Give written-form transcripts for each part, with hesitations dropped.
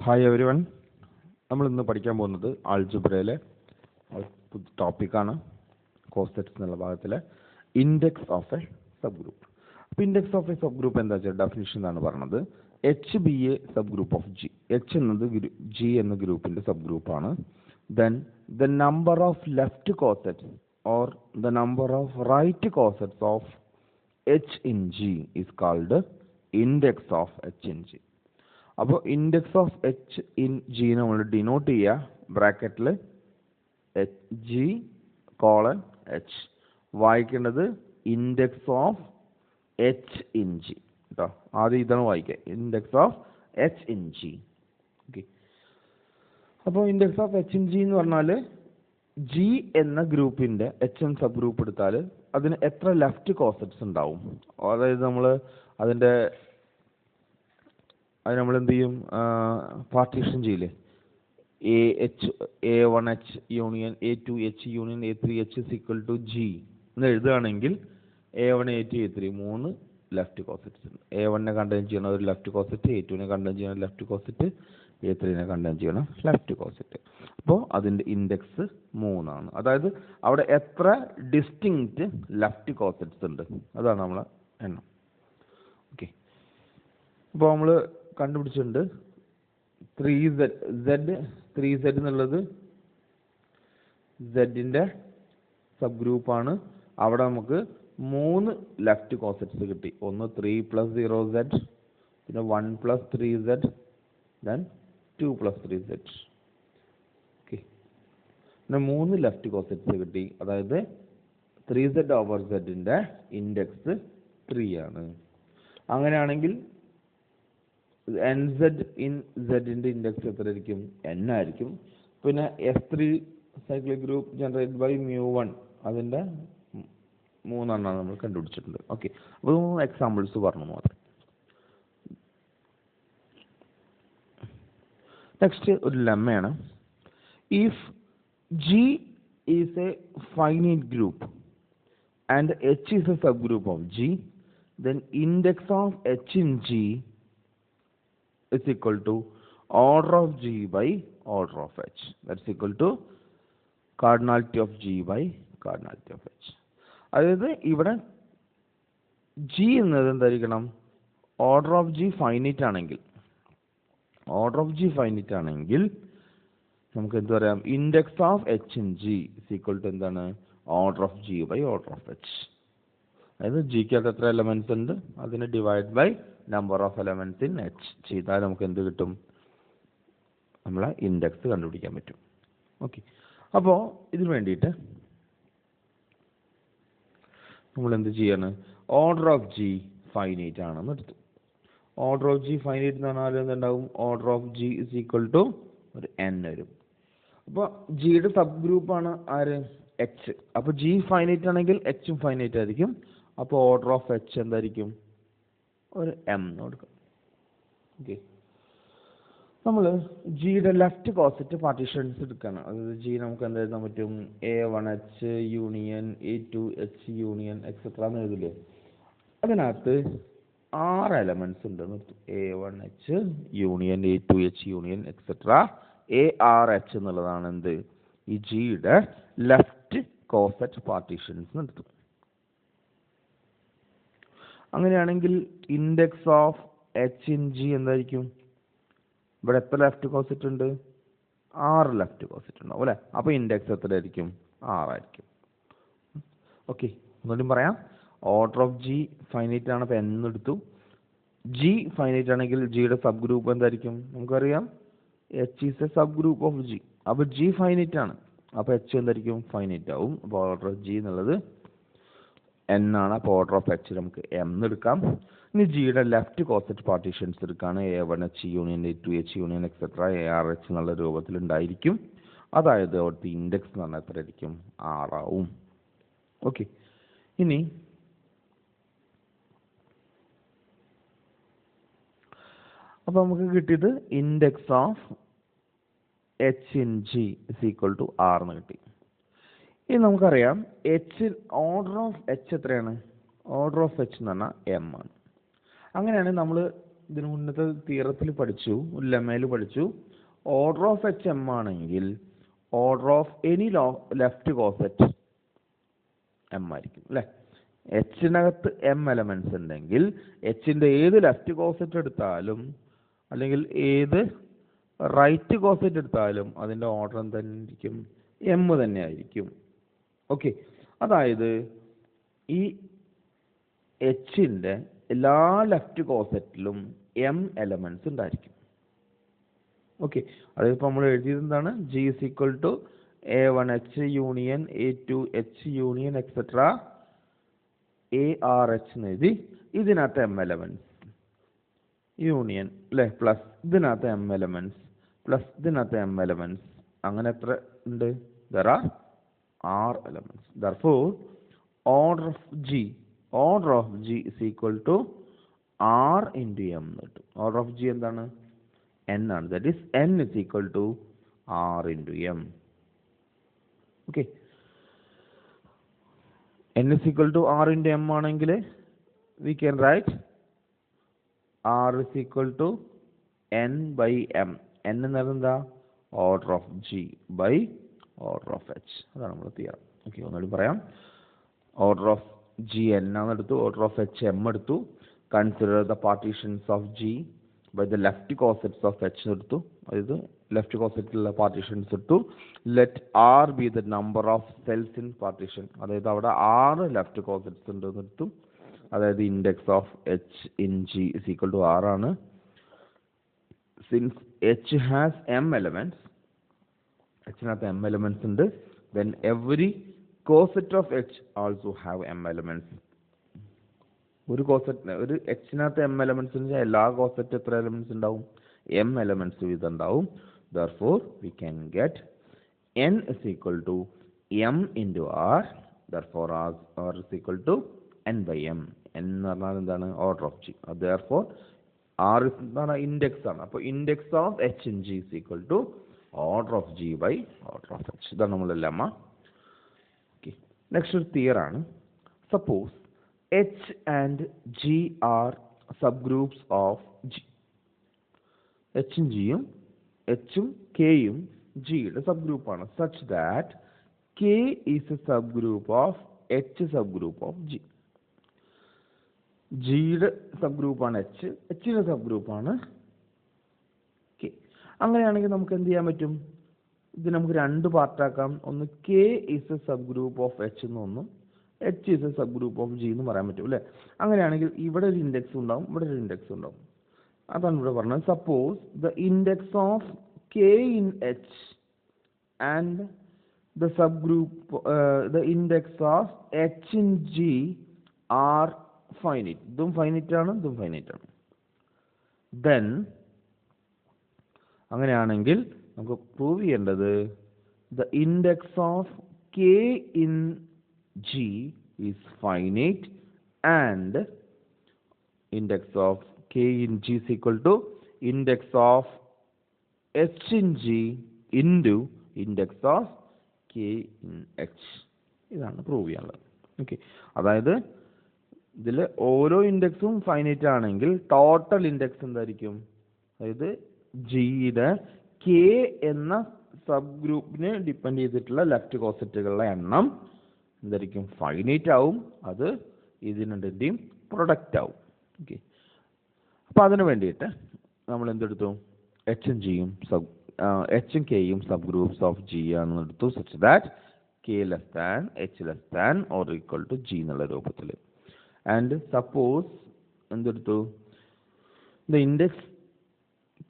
Hi every one. നമ്മൾ ഇന്ന് പഠിക്കാൻ പോകുന്നത് ആൾജിബ്രയിലെ ടോപ്പിക്കാണ്. കോസെറ്റ്സ് എന്നുള്ള ഭാഗത്തിലെ index of a subgroup. അപ്പോൾ index of a subgroup എന്താ വെച്ചാൽ ഡെഫിനിഷൻ എന്നാണ് പറഞ്ഞത്. H be a subgroup of G. H എന്നത് ജി എന്ന ഗ്രൂപ്പിൻ്റെ സബ് ഗ്രൂപ്പാണ്. Then the number of left cosets or the number of right cosets of H in G is called index of H in G. അപ്പോൾ index of H in G നമ്മൾ denote ചെയ്യുക ബ്രാക്കറ്റിൽ G colon H. വായിക്കേണ്ടത് index of H in G കേട്ടോ. ആദ്യം ഇതാണ് വായിക്കുക, index of H in G. Okay. അപ്പോൾ index of H in G എന്ന് പറഞ്ഞാൽ ജി എന്ന ഗ്രൂപ്പിൻ്റെ എച്ച് എൻ സബ് ഗ്രൂപ്പ് എടുത്താൽ അതിന് എത്ര ലെഫ്റ്റ് കോസെറ്റ്സ് ഉണ്ടാവും. അതായത് നമ്മൾ നമ്മൾ എന്ത് ചെയ്യും, പാർട്ടീഷൻ ചെയ്യില്ലേ, A1H union A2H union A3H equal to G എന്ന് എഴുതുകയാണെങ്കിൽ A1 A2 A3 മൂന്ന് ലെഫ്റ്റ് കോസെറ്റ്സ് ഉണ്ട്. A1നെ കണ്ടെയ്ൻ ചെയ്യണ ഒരു ലെഫ്റ്റ് കോസെറ്റ്, A2നെ കണ്ടെയ്ൻ ചെയ്യണ ലെഫ്റ്റ് കോസെറ്റ്, A3നെ കണ്ടെയ്ൻ ചെയ്യണ ലെഫ്റ്റ് കോസെറ്റ്. അപ്പോൾ അതിൻ്റെ ഇൻഡെക്സ് 3 ആണ്. അതായത് അവിടെ എത്ര ഡിസ്റ്റിങ്ക്റ്റ് ലെഫ്റ്റ് കോസെറ്റ്സ് ഉണ്ട് അതാണ് നമ്മളെ എണ്ണം. ഓക്കെ. അപ്പോൾ നമ്മൾ കണ്ടുപിടിച്ചിട്ടുണ്ട് 3Z എന്നുള്ളത് സെഡിൻ്റെ സബ് ഗ്രൂപ്പാണ്. അവിടെ നമുക്ക് 3 ലെഫ്റ്റ് കോസെറ്റ്സ് കിട്ടി. ഒന്ന് 3+0Z, പിന്നെ 1+3Z, ദെൻ 2+3Z. ഓക്കെ. പിന്നെ 3 ലെഫ്റ്റ് കോസെറ്റ്സ് കിട്ടി. അതായത് 3Z/Z ഇൻഡെക്സ് 3 ആണ്. അങ്ങനെയാണെങ്കിൽ NZ ഇൻ സെഡിൻ്റെ ഇൻഡെക്സ് എത്ര ആയിരിക്കും? N ആയിരിക്കും. പിന്നെ S3 cyclic group generate by μ1 അതിൻ്റെ 3 എണ്ണമാണ് നമ്മൾ കണ്ടുപിടിച്ചിട്ടുണ്ട്. ഓക്കെ. അപ്പോൾ എക്സാമ്പിൾസ് പറഞ്ഞു മാത്രം. നെക്സ്റ്റ് ഒരു ലെമ്മയാണ്. If G is a finite group and H is a subgroup of G, then index of H in G is equal to order of G by order of H. That's equal to cardinality of G by cardinality of H. അതായത് ഇവിടെ G എന്നത് എന്തായിരിക്കണം? Order of G finite ആണെങ്കിൽ നമുക്ക് എന്ത് പറയാം? Index of H in G is equal to എന്താണ്? Order of G by order of H. അതായത് ജിക്കകത്ത് എത്ര എലമെന്റ്സ് ഉണ്ട് അതിന് divide by number of elements in H ചെയ്താൽ നമുക്ക് എന്ത് കിട്ടും? നമ്മളെ ഇൻഡെക്സ് കണ്ടുപിടിക്കാൻ പറ്റും. ഓക്കെ. അപ്പോൾ ഇതിന് വേണ്ടിയിട്ട് നമ്മൾ എന്ത് ചെയ്യാണ്? ഓർഡർ ഓഫ് ജി ഫൈനൈറ്റ് ആണെന്ന് എടുത്തു. ഓർഡർ ഓഫ് ജി ഫൈനൈറ്റ് എന്ന് പറഞ്ഞാൽ എന്തുണ്ടാവും? Order of G is equal to ഒരു N വരും. അപ്പോൾ ജിയുടെ സബ് ഗ്രൂപ്പാണ് ആര്? എച്ച്. അപ്പോൾ ജി ഫൈനൈറ്റ് ആണെങ്കിൽ എച്ചും ഫൈനൈറ്റ് ആയിരിക്കും. അപ്പോൾ ഓർഡർ ഓഫ് എച്ച് എന്തായിരിക്കും? ഒരു M കൊടുക്കും. ഓക്കെ. നമ്മൾ ജിയുടെ ലെഫ്റ്റ് കോസെറ്റ് പാർട്ടീഷൻസ് എടുക്കണം. അതായത് ജി നമുക്ക് എന്ത് എഴുതാൻ പറ്റും? A1H union A2H union etcetera എന്ന് എഴുതില്ലേ? അതിനകത്ത് 6 എലമെന്റ്സ് ഉണ്ട്. A1H union A2H union et cetera ARH എന്നുള്ളതാണ് എന്ത്? ഈ ജിയുടെ ലെഫ്റ്റ് കോസെറ്റ് പാർട്ടീഷൻസ് എടുത്തു. അങ്ങനെയാണെങ്കിൽ index of H in G എന്തായിരിക്കും? ഇവിടെ എത്ര ലെഫ്റ്റ് കോസെറ്റ് ഉണ്ട്? 6 ലെഫ്റ്റ് കോസെറ്റ് ഉണ്ടാവും അല്ലേ? അപ്പോൾ ഇൻഡെക്സ് എത്ര ആയിരിക്കും? 6 ആയിരിക്കും. ഓക്കെ. ഒന്നുകൂടി പറയാം. ഓർഡർ ഓഫ് ജി ഫൈനൈറ്റ് ആണ്. അപ്പോൾ N എടുത്തു. ജി ഫൈനൈറ്റ് ആണെങ്കിൽ ജിയുടെ സബ് ഗ്രൂപ്പ് എന്തായിരിക്കും? നമുക്കറിയാം H is a subgroup of G. അപ്പോൾ ജി ഫൈനൈറ്റ് ആണ്. അപ്പോൾ എച്ച് എന്തായിരിക്കും? ഫൈനൈറ്റ് ആവും. അപ്പോൾ ഓർഡർ ഓഫ് ജി എന്നുള്ളത് N ആണ്. അപ്പോൾ ഓർഡർ ഓഫ് എച്ച് നമുക്ക് M എടുക്കാം. ഇനി ജിയുടെ ലെഫ്റ്റ് കോസെറ്റ് പാർട്ടീഷൻസ് എടുക്കുകയാണ്. A1H union A2H union et cetera ARH എന്നുള്ള രൂപത്തിൽ ഉണ്ടായിരിക്കും. അതായത് അവിടുത്തെ ഇൻഡെക്സ് എന്ന് പറഞ്ഞാൽ എത്ര ആയിരിക്കും? 6 ആവും. ഓക്കെ. ഇനി അപ്പോൾ നമുക്ക് കിട്ടിയത് index of H in G is equal to 6 എന്ന് കിട്ടി. ഇനി നമുക്കറിയാം ഓർഡർ ഓഫ് എച്ച് എത്രയാണ്? ഓർഡർ ഓഫ് എച്ച് എന്ന് പറഞ്ഞാൽ M ആണ്. അങ്ങനെയാണെങ്കിൽ നമ്മൾ ഇതിന് മുന്നത്തെ തിയറത്തിൽ പഠിച്ചു, ലെമ്മയിൽ പഠിച്ചു, ഓർഡർ ഓഫ് എച്ച് എം ആണെങ്കിൽ order of any left coset M ആയിരിക്കും അല്ലേ. എച്ചിനകത്ത് എം എലമെന്റ്സ് ഉണ്ടെങ്കിൽ എച്ചിന്റെ ഏത് ലെഫ്റ്റ് കോസെറ്റ് എടുത്താലും അല്ലെങ്കിൽ ഏത് റൈറ്റ് കോസെറ്റ് എടുത്താലും അതിന്റെ ഓർഡർ എന്തായിരിക്കും? എം തന്നെ ആയിരിക്കും. ഓക്കെ, അതായത് ഈ എച്ചിന്റെ എല്ലാ ലെഫ്റ്റ് കോസെറ്റിലും എം എലമെന്റ്സ് ഉണ്ടായിരിക്കും. ഓക്കെ, അതായത് ഇപ്പോൾ നമ്മൾ എഴുതിയത് എന്താണ്? G is equal to A1H union A2H union et cetera ARH എന്ന് എഴുതി. ഇതിനകത്ത് എം എലമെന്റ്സ് യൂണിയൻ അല്ലെ, പ്ലസ് ഇതിനകത്ത് എം എലമെന്റ്സ് പ്ലസ് ഇതിനകത്ത് എം എലമെന്റ്സ്, അങ്ങനെ എത്ര ഉണ്ട്? there are R elements. Therefore order of G is equal to R into M. Order of G എന്താണ്? N ആണ്. That is N is equal to R into M. Okay, N is equal to R into M ആണെങ്കിൽ we can write R is equal to N by M. N എന്ന് പറയുന്നത് എന്താ? Order of G by order of H. അതാണ് നമ്മൾ theorem. Okay, ഒന്നുകൂടി പറയാം. Order of G N ആണ് എടുത്തു, ഓർഡർ ഓഫ് H M എടുത്തു. Consider the partitions of G by the left cosets of H എടുത്തു, അതായത് ലെഫ്റ്റ് കോസെറ്റിലുള്ള പാർട്ടീഷൻസ് എടുത്തു. Let R be the number of cells in partition, അതായത് അവിടെ 6 ലെഫ്റ്റ് കോസെറ്റ്സ് ഉണ്ടെന്ന് എടുത്തു. അതായത് index of H in G is equal to 6 ആണ്. Since H has M elements, H-നകത്ത് M എലമെന്റ്സ് ഉണ്ട്, then every coset of H also have M elements. ഒരു coset ഒരു H-നകത്ത് M എലമെന്റ്സ് ഉണ്ടെങ്കിൽ എല്ലാ കോസെറ്റ് എത്ര എലമെന്റ്സ് ഉണ്ടാവും? M എലമെന്റ്സ് വീതം ഉണ്ടാവും. Therefore we can get N is equal to M into R. Therefore R is equal to N by M. N എന്ന് പറഞ്ഞാൽ എന്താണ്? Order of G. Therefore R is എന്താണ്? ഇൻഡെക്സ് ആണ്. അപ്പോൾ index of H in G is equal to order of G by order of H. ഇതാണ് നമ്മുടെ lemma. Okay, next ഒരു theorem ആണ്. Suppose H and G are subgroups of G. എച്ചും ജിയും എച്ചും കെയും ജിയുടെ സബ് ഗ്രൂപ്പാണ്. Such that K is a subgroup of H subgroup of G. ജിയുടെ സബ് ഗ്രൂപ്പാണ് എച്ച്, എച്ചിന്റെ സബ് ഗ്രൂപ്പാണ് കെ. അങ്ങനെയാണെങ്കിൽ നമുക്ക് എന്ത് ചെയ്യാൻ പറ്റും? ഇത് നമുക്ക് രണ്ട് പാർട്ടാക്കാം. ഒന്ന് K is a subgroup of H എന്നൊന്നും H is a subgroup of G എന്ന് പറയാൻ പറ്റും അല്ലേ. അങ്ങനെയാണെങ്കിൽ ഇവിടെ ഒരു ഇൻഡെക്സ് ഉണ്ടാവും, ഇവിടെ ഒരു ഇൻഡെക്സ് ഉണ്ടാവും. അതാണ് ഇവിടെ പറഞ്ഞത്. Suppose the index of K in H and the subgroup the index of H in G are finite. ഇതും ഫൈനൈറ്റ് ആണ്, ഇതും ഫൈനൈറ്റ് ആണ്. ദെൻ അങ്ങനെയാണെങ്കിൽ നമുക്ക് പ്രൂവ് ചെയ്യേണ്ടത് the index of K in G is finite and index of k in G is equal to index of H in G into index of k in H. ഇതാണ് prove ചെയ്യാനുള്ളത്. Okay, അതായത് ഇതിൽ ഓരോ ഇൻഡെക്സും finite ആണെങ്കിൽ total index എന്തായിരിക്കും? അതായത് ജിയുടെ K എന്ന സബ് ഗ്രൂപ്പിനെ ഡിപ്പെൻഡ് ചെയ്തിട്ടുള്ള ലെഫ്റ്റ് കോസെറ്റുകളുടെ എണ്ണം എന്തായിരിക്കും? ഫൈനൈറ്റ് ആവും. അത് ഇതിനെന്റെയും പ്രൊഡക്റ്റ് ആവും. ഓക്കെ, അപ്പോൾ അതിന് വേണ്ടിയിട്ട് നമ്മൾ എന്തെടുത്തു? എച്ചും കെയും സബ് ഗ്രൂപ്പ്സ് ഓഫ് ജി ആണെന്ന് എടുത്തു. Such that K less than H less than or equal to G എന്നുള്ള രൂപത്തിൽ. ആൻഡ് സപ്പോസ് എന്തെടുത്തു? The index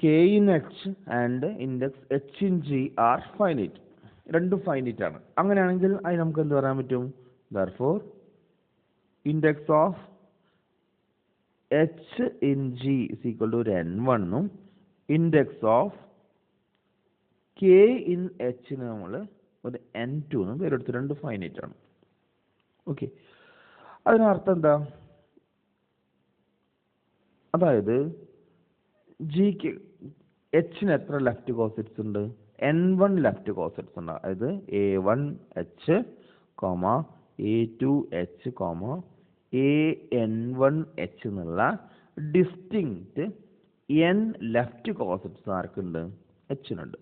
K in H and index H in G are finite. രണ്ടും ഫൈനൈറ്റ് ആണ്. അങ്ങനെയാണെങ്കിൽ അത് നമുക്ക് എന്ത് പറയാൻ പറ്റും? Therefore index of H in G is equal to N1 ഉം index of K in H ന് നമ്മൾ ഒരു N2 എന്നും പേരെടുത്ത് രണ്ട് ഫൈനൈറ്റ് ആണ്. ഓക്കെ, അതിനർത്ഥം എന്താ? അതായത് ജിക്ക് എച്ചിന് എത്ര ലെഫ്റ്റ് കോസെറ്റ്സ് ഉണ്ട്? N1 ലെഫ്റ്റ് കോസെറ്റ്സ് ഉണ്ട്. അതായത് A1H, A2H, AN1H എന്നുള്ള ഡിസ്റ്റിങ്ക്റ്റ് n ലെഫ്റ്റ് കോസെറ്റ്സ് ആർക്കുണ്ട്? എച്ചിനുണ്ട്.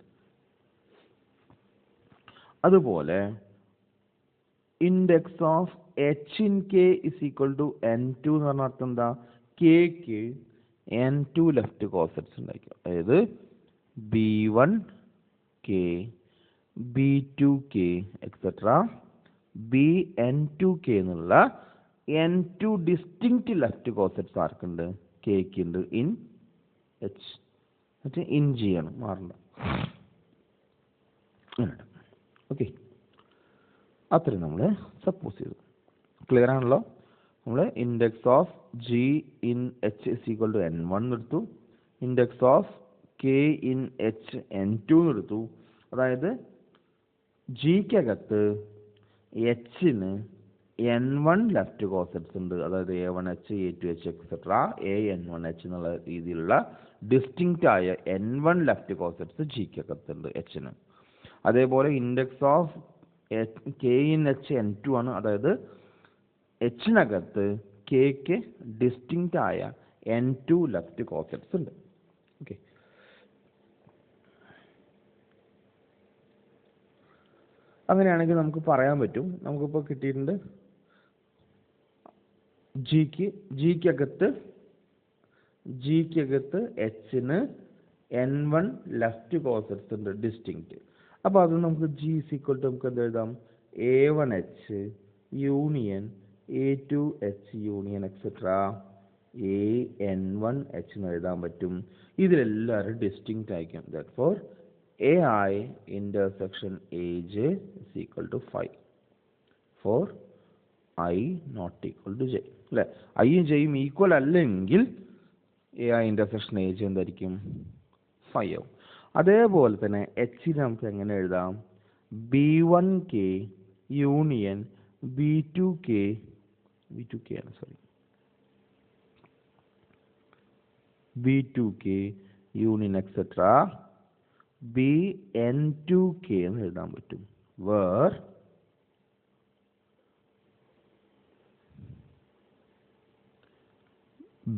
അതുപോലെ index of H in K is equal to n2 എന്ന് പറഞ്ഞ അർത്ഥം എന്താ? കെക്ക് n2 ലെഫ്റ്റ് കോസെറ്റ്സ് ഉണ്ടായിരിക്കും. അതായത് b1 k b2 k etcetera bn2 k എന്നുള്ള n2 distinct left cosets ആർക്കുണ്ട്? Cake ഉണ്ട് ഇൻ എച്ച്. മറ്റേ ഇൻ ജി ആണ്, മാറണ്ട. ഓക്കെ, അത്രയും നമ്മൾ സപ്പോസ് ചെയ്തു. ക്ലിയർ ആണല്ലോ? നമ്മൾ index of G in H is equal to n1 എടുത്തു, index of K in H n2 എടുത്തു. അതായത് ജിക്കകത്ത് എച്ചിന് n1 ലെഫ്റ്റ് കോസെറ്റ്സ് ഉണ്ട്. അതായത് a1h a2h എക്സെട്ര an1h എന്നുള്ള രീതിയിലുള്ള ഡിസ്റ്റിങ്ക്റ്റ് ആയ n1 ലെഫ്റ്റ് കോസെറ്റ്സ് ജിക്കകത്ത് ഉണ്ട് എച്ചിന്. അതേപോലെ index of K in H n2 ആണ്. അതായത് എച്ചിനകത്ത് കെക്ക് ഡിസ്റ്റിങ്ക്റ്റ് ആയ n2 ലെഫ്റ്റ് കോസെറ്റ്സ് ഉണ്ട്. ഓക്കെ, അങ്ങനെയാണെങ്കിൽ നമുക്ക് പറയാൻ പറ്റും, നമുക്കിപ്പോൾ കിട്ടിയിട്ടുണ്ട് ജിക്കകത്ത് എച്ചിന് n1 ലെഫ്റ്റ് കോസെറ്റ്സ് ഉണ്ട് ഡിസ്റ്റിങ്ക്റ്റ്. അപ്പോൾ അത് നമുക്ക് ജി ഇസ് ഈക്വൽ ടു നമുക്ക് എന്ത് എഴുതാം? a1h union a2h union etcetera an1h എന്ന് എഴുതാൻ പറ്റും. ഇതിലെല്ലാവരും ഡിസ്റ്റിങ്ക്റ്റ് ആയിരിക്കും. ദാറ്റ്ഫോർ ai intersection aj is equal to 5 for i not equal to j. അല്ലേ? ഐയും ജെയും ഈക്വൽ അല്ലെങ്കിൽ ai intersection aj എന്തായിരിക്കും? 5 ആവും. അതേപോലെ തന്നെ എച്ചിനെ നമുക്ക് എങ്ങനെ എഴുതാം? b1k യൂണിയൻ b2k ആണ്, sorry, b2k union et cetera bn2k എന്ന് എഴുതാൻ പറ്റും. Where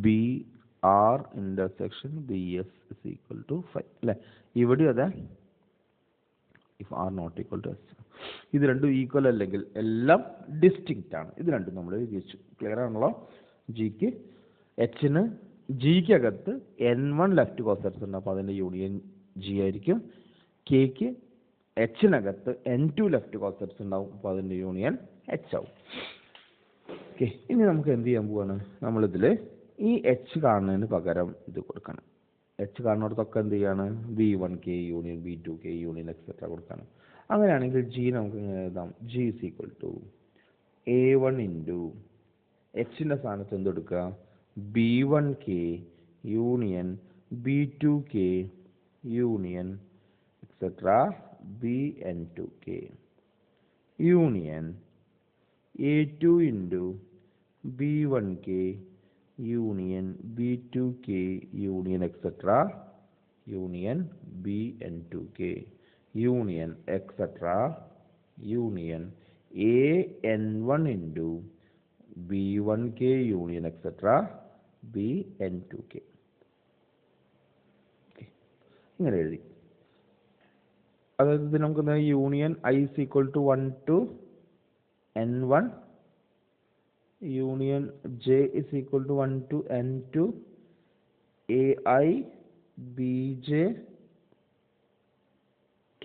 br intersection bs is equal to 5. അല്ലേ? ഇവിടെ അതെ, if r not equal to s. ഇത് രണ്ടും ഈക്വൽ അല്ലെങ്കിൽ എല്ലാം ഡിസ്റ്റിങ്ക്റ്റ് ആണ്. ഇത് രണ്ടും നമ്മൾ എഴുതിച്ചു. ക്ലിയർ ആണല്ലോ? ജിക്ക് എച്ചിന് ജിക്കകത്ത് n1 ലെഫ്റ്റ് കോസെറ്റ്സ് ഉണ്ട്. അപ്പോൾ അതിൻ്റെ യൂണിയൻ ജി ആയിരിക്കും. കെക്ക് എച്ചിനകത്ത് n2 ലെഫ്റ്റ് കോസെറ്റ്സ് ഉണ്ടാവും. അപ്പോൾ അതിൻ്റെ യൂണിയൻ എച്ച് ആവും. ഓക്കെ, ഇനി നമുക്ക് എന്ത് ചെയ്യാൻ പോവാണ്? നമ്മളിതിൽ ഈ എച്ച് കാണുന്നതിന് പകരം ഇത് കൊടുക്കണം. എച്ച് കാണുന്നിടത്തൊക്കെ എന്ത് ചെയ്യാണ്? b1k union b2k union etcetera കൊടുക്കണം. അങ്ങനെയാണെങ്കിൽ ജി നമുക്ക് ഇങ്ങനെ എഴുതാം? G is equal to a1 into എച്ചിൻ്റെ സ്ഥാനത്ത് എന്ത് കൊടുക്കുക? b1k union b2k union et cetera bn2k union a2 into b1k union b2k union et cetera union bn2k union et cetera union an1 into b1k union et cetera bn2k. ഇങ്ങനെ എഴുതി. അതായത് ഇത് നമുക്ക് union I is equal to 1 to n1 union J is equal to 1 to n2 ai bj k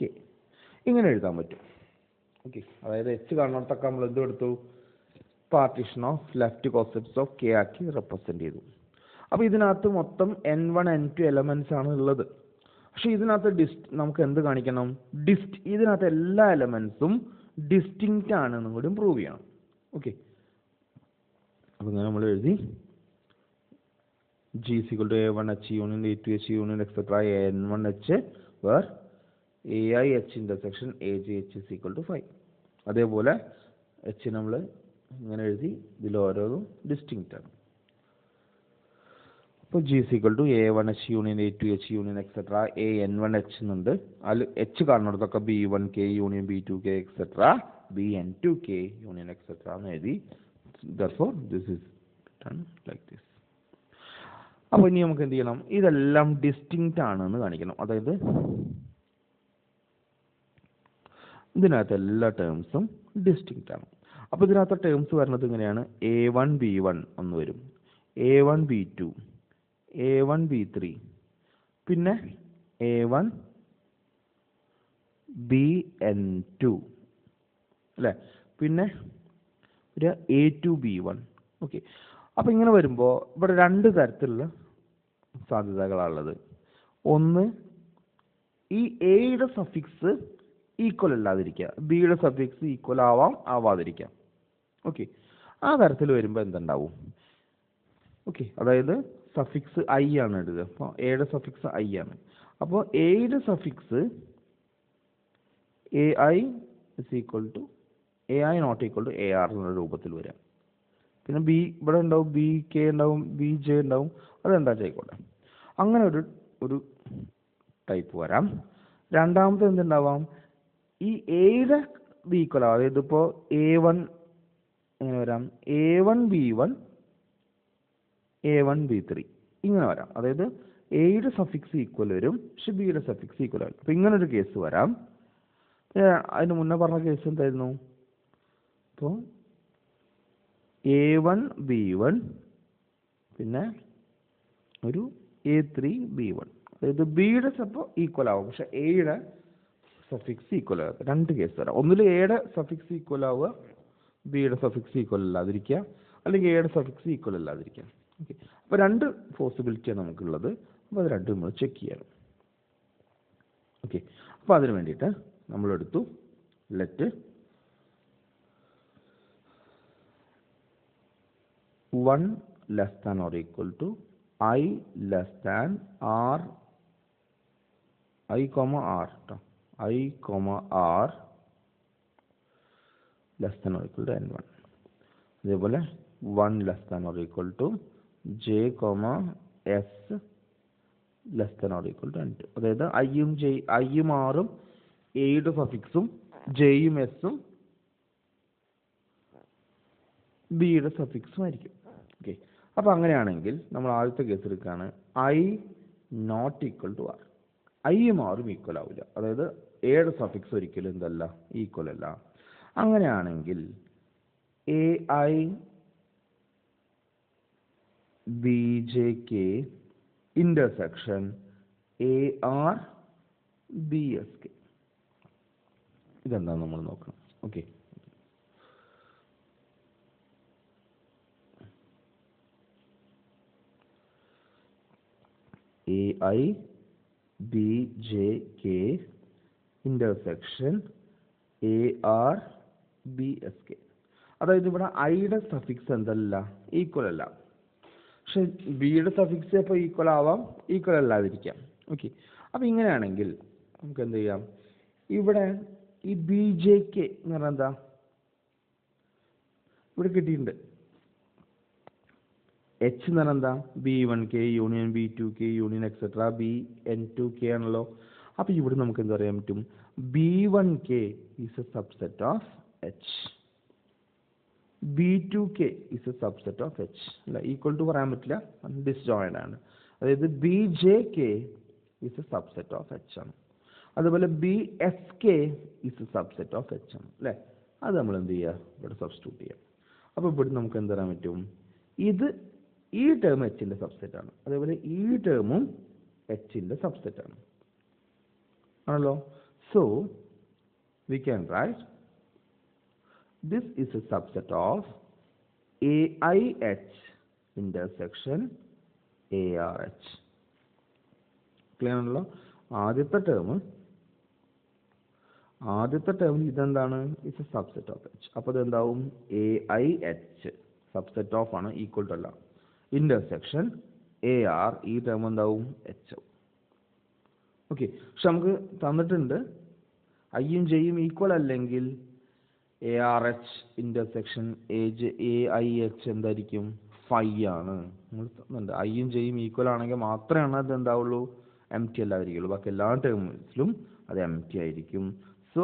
ഇങ്ങനെ എഴുതാൻ പറ്റും. Okay, അതായത് H കാണുന്നിടത്തൊക്കെ നമ്മൾ എന്ത് എടുത്തു? Partition of left cosets of K ആക്കി റെപ്രസെന്റ് ചെയ്തു. അപ്പോൾ ഇതിനകത്ത് മൊത്തം n1 n2 എലമെന്റ്സ് ആണ് ഉള്ളത്. പക്ഷെ ഇതിനകത്ത് നമുക്ക് എന്ത് കാണിക്കണം? ഇതിനകത്ത് എല്ലാ എലമെന്റ്സും ഡിസ്റ്റിങ്ക്റ്റ് ആണെന്നും കൂടി പ്രൂവ് ചെയ്യണം. ഓക്കെ, അപ്പോൾ ഇങ്ങനെ നമ്മൾ എഴുതി G is equal to a1h union a2h union etcetera an1h where aih intersection ajh is equal to 5. അതേപോലെ എച്ച് നമ്മൾ ഇങ്ങനെ എഴുതി. ഇതിൽ ഓരോന്നും ഡിസ്റ്റിങ്ക്റ്റ് ആണ്. അപ്പോൾ G is equal to a1h union a2h union etcetera an1h എന്നുണ്ട്. അതിൽ എച്ച് കാണുന്നിടത്തൊക്കെ b1k union b2k etcetera bn2k union etcetera എന്ന് എഴുതി. Therefore this is done like this. അപ്പോൾ ഇനി നമുക്ക് എന്ത് ചെയ്യണം, ഇതെല്ലാം ഡിസ്റ്റിങ്ക്റ്റ് ആണെന്ന് കാണിക്കണം. അതായത് ഇതിനകത്ത് എല്ലാ ടേംസും ഡിസ്റ്റിങ്ക്റ്റ് ആണ്. അപ്പോൾ ഇതിനകത്ത് ടേംസ് വരുന്നത് ഇങ്ങനെയാണ്: A1 B1 എന്ന് വരും, A1 B2, A1 B3, പിന്നെ A1 BN2 അല്ലേ, പിന്നെ ഒരു A2 B1. ഓക്കെ, അപ്പോൾ ഇങ്ങനെ വരുമ്പോൾ ഇവിടെ രണ്ട് തരത്തിലുള്ള സാധ്യതകളാണുള്ളത്. ഒന്ന്, ഈ എയുടെ സഫിക്സ് ഈക്വൽ അല്ലാതിരിക്കുക, ബിയുടെ സഫിക്സ് ഈക്വൽ ആവാം ആവാതിരിക്കാം. ഓക്കെ, ആ തരത്തിൽ വരുമ്പോൾ എന്തുണ്ടാവും? ഓക്കെ, അതായത് സഫിക്സ് ഐ ആണ് എടുക്കുക. അപ്പോൾ എയുടെ സഫിക്സ് ഐ ആണ്. അപ്പോൾ എയുടെ suffix A I is equal to A I not equal to A R എന്ന രൂപത്തിൽ വരാം. പിന്നെ ബി ഇവിടെ ഉണ്ടാവും, ബി കെ ഉണ്ടാവും, ബി ജെ ഉണ്ടാവും, അതെന്താ ചെയ്യിക്കോട്ടെ. അങ്ങനെ ഒരു ടൈപ്പ് വരാം. രണ്ടാമത്തെ എന്തുണ്ടാവാം, ഈ എയുടെ ഈക്വൽ ആവാം. അതായത് ഇപ്പോൾ A1 എങ്ങനെ വരാം, A1 B1, A1 B3 ഇങ്ങനെ വരാം. അതായത് എയുടെ സഫിക്സ് ഈക്വൽ വരും, പക്ഷെ ബിയുടെ സഫിക്സ് ഈക്വൽ വരും. അപ്പോൾ ഇങ്ങനൊരു കേസ് വരാം. അതിന് മുന്നേ പറഞ്ഞ കേസ് എന്തായിരുന്നു? അപ്പോൾ A1 B1 പിന്നെ ഒരു A3 B1. അതായത് ബിയുടെ സപ്പോൾ ഈക്വൽ ആവും, പക്ഷെ എയുടെ സഫിക്സ് ഈക്വൽ ആവുക. രണ്ട് കേസ് വരാം. ഒന്നിൽ എയുടെ സഫിക്സ് ഈക്വൽ ആവുക, ബിയുടെ സഫിക്സ് ഈക്വൽ അല്ലാതിരിക്കുക, അല്ലെങ്കിൽ എയുടെ സഫിക്സ് ഈക്വൽ അല്ലാതിരിക്കുക. ഓക്കെ, അപ്പോൾ രണ്ട് പോസിബിലിറ്റിയാണ് നമുക്കുള്ളത്. അപ്പോൾ അത് രണ്ടും നമ്മൾ ചെക്ക് ചെയ്യണം. ഓക്കെ, അപ്പോൾ അതിന് വേണ്ടിയിട്ട് നമ്മളെടുത്തു let 1 less than or equal to I less than R, I comma R, I comma R less than or equal to N1. അതേപോലെ 1 less than or equal to J comma S less than or equal to N2. അതായത് ഐയും ആറും എയുടെ സഫിക്സും ജെയും എസും ബിയുടെ സഫിക്സും ആയിരിക്കും. Okay, അപ്പോൾ അങ്ങനെയാണെങ്കിൽ നമ്മൾ ആദ്യത്തെ കേസ് എടുക്കുകയാണ്, I not equal to R. ഐയും ആറും ഈക്വൽ ആവില്ല, അതായത് എയുടെ സഫിക്സ് ഒരിക്കലും എന്തല്ല, ഈക്വൽ അല്ല. അങ്ങനെയാണെങ്കിൽ A I B J K intersection A R B S K, ഇതെന്താ നമ്മൾ നോക്കണം. Okay, A I B J K intersection A R B S K. അതായത് ഇവിടെ ഐയുടെ സഫിക്സ് എന്തല്ല, ഈക്വൽ അല്ല, പക്ഷെ ബിയുടെ സഫിക്സ് അപ്പോൾ ഈക്വൽ ആവാം, ഈക്വൽ അല്ലാതിരിക്കാം. ഓക്കെ, അപ്പോൾ ഇങ്ങനെയാണെങ്കിൽ നമുക്ക് എന്ത് ചെയ്യാം, ഇവിടെ ഈ ബി ജെ കെ എന്ന് പറഞ്ഞാൽ എന്താ, ഇവിടെ കിട്ടിയിട്ടുണ്ട്. എച്ച് എന്ന് പറഞ്ഞാൽ എന്താ, B1K union B2K union et cetera BN2K ആണല്ലോ. അപ്പോൾ ഇവിടെ നമുക്ക് എന്താ പറയാൻ പറ്റും, B1K is A subset of H, B2K is A subset of H. അല്ല, ഈക്വൽ ടു പറയാൻ പറ്റില്ല, ഡിസ്ജോയിൻഡ് ആണ്. അതായത് BJK is A subset of H ആണ്. അതുപോലെ BSK is A subset of H ആണ് അല്ലേ. അത് നമ്മൾ എന്ത് ചെയ്യുക, ഇവിടെ സബ്സ്റ്റിറ്റ്യൂട്ട് ചെയ്യാം. അപ്പോൾ ഇവിടെ നമുക്ക് എന്ത് പറയാൻ പറ്റും, ഇത് ഈ ടേം എച്ചിൻ്റെ സബ്സെറ്റ് ആണ്, അതേപോലെ ഈ ടേമും എച്ചിൻ്റെ സബ്സെറ്റ് ആണ് ആണല്ലോ. So we can write this is A subset of AIH intersection ARH. Clear ആണല്ലോ. ആദ്യത്തെ ടേമിൽ ഇതെന്താണ്, it's A subset of H. അപ്പോൾ ഇതെന്താവും, AIH സബ്സെറ്റ് ഓഫ് ആണ്, ഈക്വൽ ടു അല്ല, ഇന്റർസെക്ഷൻ AR, ഈ ടേം എന്താവും, എച്ച്. ഓക്കെ, പക്ഷെ നമുക്ക് തന്നിട്ടുണ്ട് ഐയും ജെയും ഈക്വൽ അല്ലെങ്കിൽ ARH ഇന്റർസെക്ഷൻ AIH എന്തായിരിക്കും, ഫൈ ആണ്. നമ്മൾ തന്നിട്ടുണ്ട് ഐയും ജെയും ഈക്വൽ ആണെങ്കിൽ മാത്രമേ അത് എന്താവുള്ളൂ, എം ടി അല്ലാതിരിക്കുള്ളൂ. ബാക്കി എല്ലാ ടേംസിലും അത് എം ടി ആയിരിക്കും. സോ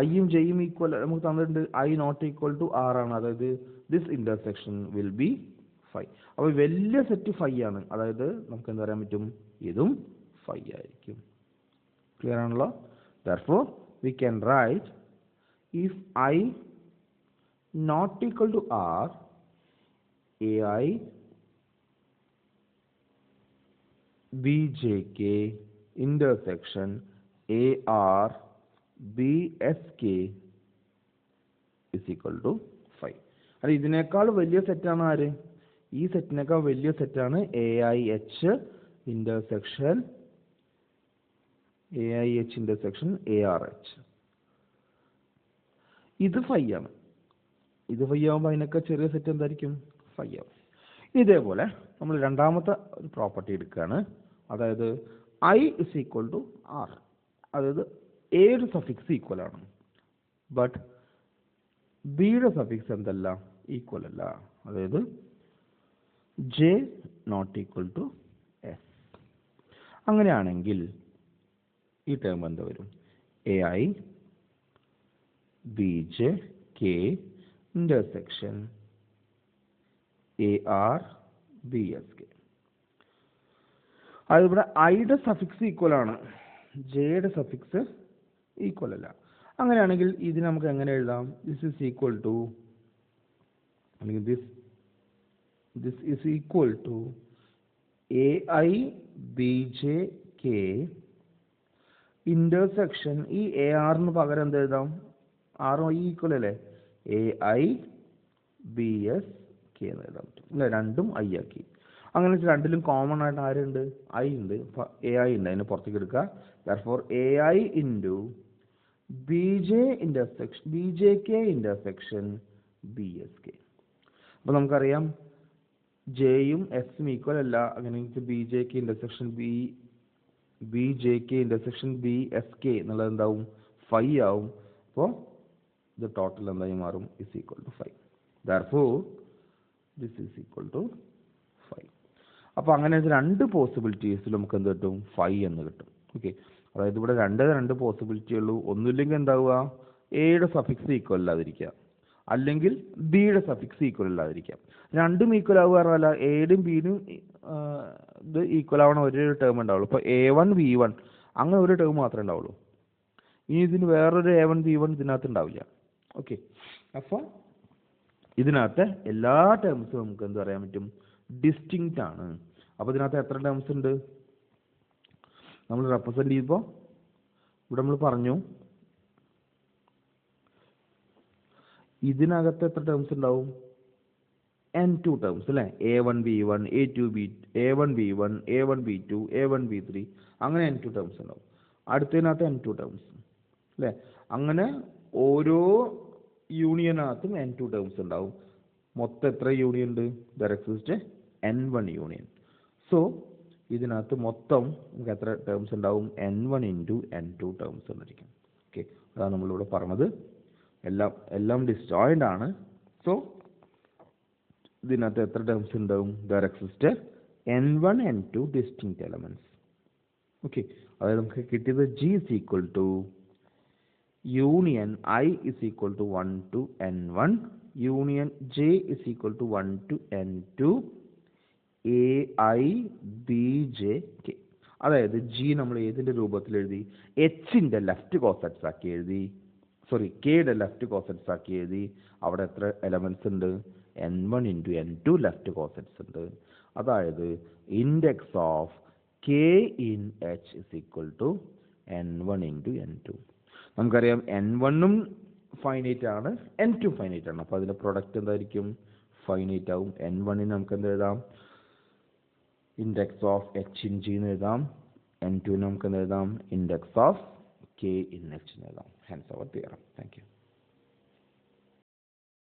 ഐയും ജെയും ഈക്വൽ നമുക്ക് തന്നിട്ടുണ്ട്, I not equal to R ആണ്. അതായത് ദിസ് ഇന്റർസെക്ഷൻ വിൽ ബി 5. അപ്പോൾ വലിയ സെറ്റ് 5 ആണ്, അതായത് നമുക്ക് എന്താ പറയാൻ പറ്റും, ഇതും 5 ആയിരിക്കും. ക്ലിയർ ആണല്ലോ? Therefore we can write if I not equal to R, AI BJK intersection AR BSK is equal to 5. അത് ഇതിനേക്കാൾ വലിയ സെറ്റാണ് ആര്? ഈ സെറ്റിനേക്കാൾ വലിയ സെറ്റാണ് AIH intersection ARH. ഇത് 5 ആണ്. ഇത് 5 ആകുമ്പോൾ അതിനൊക്കെ ചെറിയ സെറ്റ് എന്തായിരിക്കും? 5 ആവും. ഇതേപോലെ നമ്മൾ രണ്ടാമത്തെ ഒരു പ്രോപ്പർട്ടി എടുക്കുകയാണ്, അതായത് I is equal to R. അതായത് എയുടെ സഫിക്സ് ഈക്വൽ ആണ്, ബട്ട് ബിയുടെ സഫിക്സ് എന്തല്ല? ഈക്വൽ അല്ല. അതായത് J not equal to S. അങ്ങനെയാണെങ്കിൽ ഈ ടേം എന്താ വരും? AI BJK intersection AR BSK. അതിവിടെ ഐയുടെ സഫിക്സ് ഈക്വൽ ആണ്, ജെയുടെ സഫിക്സ് ഈക്വൽ അല്ല. അങ്ങനെയാണെങ്കിൽ ഇത് നമുക്ക് എങ്ങനെ എഴുതാം? ദിസ് ഈസ് ഈക്വൽ ടു, അല്ലെങ്കിൽ this is equal to AI BJK intersection, ഈ എ ആറിന് പകരം എന്ത് എഴുതാം? ആറും ഐ ഈക്വൽ അല്ലേ? AI BSK എന്ന് എഴുതാൻ പറ്റും അല്ലേ? രണ്ടും ഐ ആക്കി. അങ്ങനെ രണ്ടിലും കോമൺ ആയിട്ട് ആരുണ്ട്? ഐ ഉണ്ട്, AI ഉണ്ട്, അതിനെ പുറത്തേക്ക് എടുക്കുക. Therefore AI into BJK intersection BSK. അപ്പോൾ നമുക്കറിയാം ജെയും എസും ഈക്വൽ അല്ല, അങ്ങനെ BJK intersection BJK intersection BSK എന്നുള്ളത് എന്താവും? 5 ആവും. അപ്പോൾ ഇത് ടോട്ടൽ എന്തായി മാറും? Is equal to 5. Therefore this is equal to 5. അപ്പോൾ അങ്ങനെ രണ്ട് പോസിബിലിറ്റീസിൽ നമുക്ക് എന്ത് കിട്ടും? 5 എന്ന് കിട്ടും. ഓക്കെ, അതായത് ഇവിടെ രണ്ട് പോസിബിലിറ്റി ഉള്ളൂ. ഒന്നുമില്ലെങ്കിൽ എന്താവുക? എയുടെ സഫിക്സ് ഈക്വൽ അല്ലാതിരിക്കുക, അല്ലെങ്കിൽ ബിയുടെ സഫിക്സ് ഈക്വൽ അല്ലാതിരിക്കുക. രണ്ടും ഈക്വൽ ആവുക പറഞ്ഞാൽ എയുടെയും ബിയുടെയും ഇത് ഈക്വൽ ആവണ ഒരു ടേം ഉണ്ടാവുള്ളൂ. ഇപ്പോൾ A1 V1 അങ്ങനെ ഒരു ടേം മാത്രമേ ഉണ്ടാവുള്ളൂ. ഇനി ഇതിന് വേറൊരു A1 V1 ഇതിനകത്ത് ഉണ്ടാവില്ല. ഓക്കെ, അപ്പോൾ ഇതിനകത്ത് എല്ലാ ടേംസും നമുക്ക് എന്ത് പറയാൻ പറ്റും? ഡിസ്റ്റിങ്ക്റ്റ് ആണ്. അപ്പോൾ ഇതിനകത്ത് എത്ര ടേംസ് ഉണ്ട്? നമ്മൾ റെപ്രസെന്റ് ചെയ്യുമ്പോൾ ഇവിടെ നമ്മൾ പറഞ്ഞു ഇതിനകത്ത് എത്ര ടേംസ് ഉണ്ടാവും? N2 ടേംസ് അല്ലേ? A1 V1 A1 V1 A1 V2 A1 V3 അങ്ങനെ N2 ടേംസ് ഉണ്ടാവും. അടുത്തതിനകത്ത് N2 ടേംസ് അല്ലേ? അങ്ങനെ ഓരോ യൂണിയനകത്തും N2 ടേംസ് ഉണ്ടാവും. മൊത്തം എത്ര യൂണിയൻ ഉണ്ട്? There exist N1 union. So ഇതിനകത്ത് മൊത്തം നമുക്ക് എത്ര ടേംസ് ഉണ്ടാവും? N1 into N2 ടേംസ് ഉണ്ടായിരിക്കും. ഓക്കെ, അതാണ് നമ്മളിവിടെ പറഞ്ഞത്. എല്ലാം ഡിസ്ജോയിൻ്റ് ആണ്. സോ ഇതിനകത്ത് എത്ര ടേംസ് ഉണ്ടാവും? There exist N1 N2 distinct elements. Okay, അതായത് നമുക്ക് കിട്ടിയത് G is equal to union I is equal to 1 to N1 union J is equal to 1 to N2 AI BJK. അതായത് G നമ്മൾ ഏതിൻ്റെ രൂപത്തിൽ എഴുതി? എച്ചിൻ്റെ ലെഫ്റ്റ് കോസെറ്റ്സ് ആക്കി എഴുതി, കെയുടെ ലെഫ്റ്റ് കോസെറ്റ്സ് ആക്കി എഴുതി. അവിടെ എത്ര എലമെന്റ്സ് ഉണ്ട്? N1 into N2 left cosets ഉണ്ട്. അതായത് index of K in H is equal to N1 into N2. നമുക്കറിയാം N1ഉം ഫൈനൈറ്റ് ആണ്, N2 ഫൈനൈറ്റ് ആണ്. അപ്പോൾ അതിൻ്റെ പ്രൊഡക്റ്റ് എന്തായിരിക്കും? ഫൈനൈറ്റ് ആവും. N1ന് നമുക്ക് എന്ത് എഴുതാം? Index of H in G എന്ന് എഴുതാം. N2ന് നമുക്ക് എന്ത് എഴുതാം? Index of K in H എന്ന് എഴുതാം. Hence our theorem. Thank U.